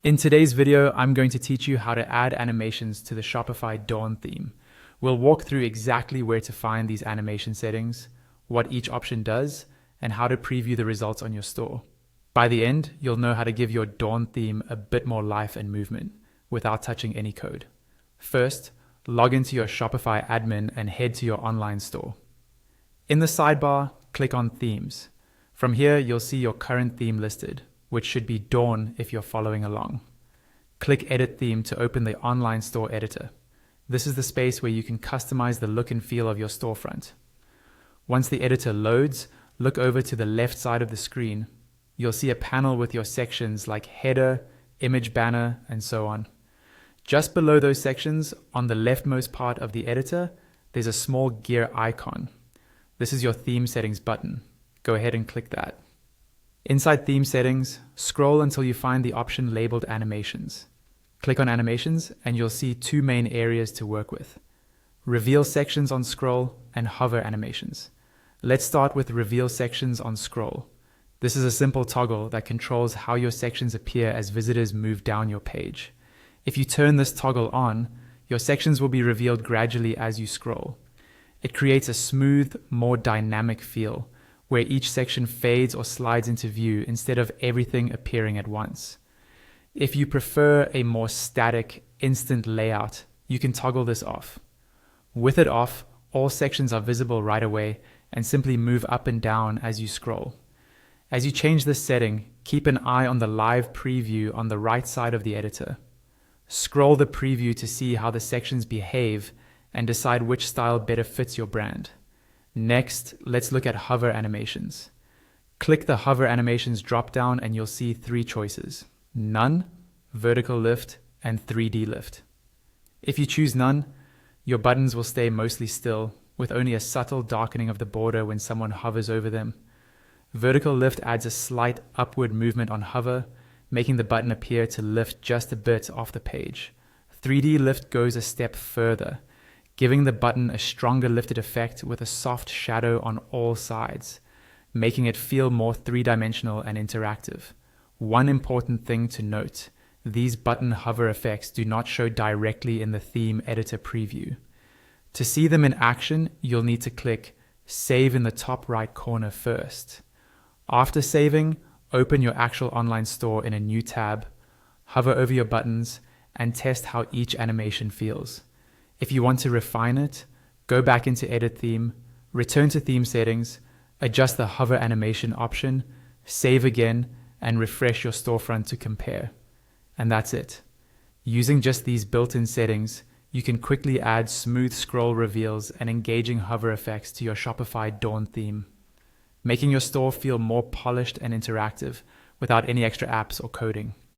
In today's video, I'm going to teach you how to add animations to the Shopify Dawn theme. We'll walk through exactly where to find these animation settings, what each option does, and how to preview the results on your store. By the end, you'll know how to give your Dawn theme a bit more life and movement without touching any code. First, log into your Shopify admin and head to your online store. In the sidebar, click on Themes. From here, you'll see your current theme listed, which should be Dawn if you're following along. Click Edit Theme to open the online store editor. This is the space where you can customize the look and feel of your storefront. Once the editor loads, look over to the left side of the screen. You'll see a panel with your sections like header, image banner, and so on. Just below those sections, on the leftmost part of the editor, there's a small gear icon. This is your theme settings button. Go ahead and click that. Inside Theme Settings, scroll until you find the option labeled Animations. Click on Animations and you'll see two main areas to work with: Reveal Sections on Scroll and Hover Animations. Let's start with Reveal Sections on Scroll. This is a simple toggle that controls how your sections appear as visitors move down your page. If you turn this toggle on, your sections will be revealed gradually as you scroll. It creates a smooth, more dynamic feel, where each section fades or slides into view instead of everything appearing at once. If you prefer a more static, instant layout, you can toggle this off. With it off, all sections are visible right away and simply move up and down as you scroll. As you change this setting, keep an eye on the live preview on the right side of the editor. Scroll the preview to see how the sections behave and decide which style better fits your brand. Next, let's look at hover animations. Click the hover animations drop-down and you'll see three choices: none, vertical lift, and 3D lift. If you choose none, your buttons will stay mostly still, with only a subtle darkening of the border when someone hovers over them. Vertical lift adds a slight upward movement on hover, making the button appear to lift just a bit off the page. 3D lift goes a step further, giving the button a stronger lifted effect with a soft shadow on all sides, making it feel more three-dimensional and interactive. One important thing to note: these button hover effects do not show directly in the theme editor preview. To see them in action, you'll need to click Save in the top right corner first. After saving, open your actual online store in a new tab, hover over your buttons, and test how each animation feels. If you want to refine it, go back into Edit Theme, return to Theme Settings, adjust the hover animation option, save again, and refresh your storefront to compare. And that's it. Using just these built-in settings, you can quickly add smooth scroll reveals and engaging hover effects to your Shopify Dawn theme, making your store feel more polished and interactive without any extra apps or coding.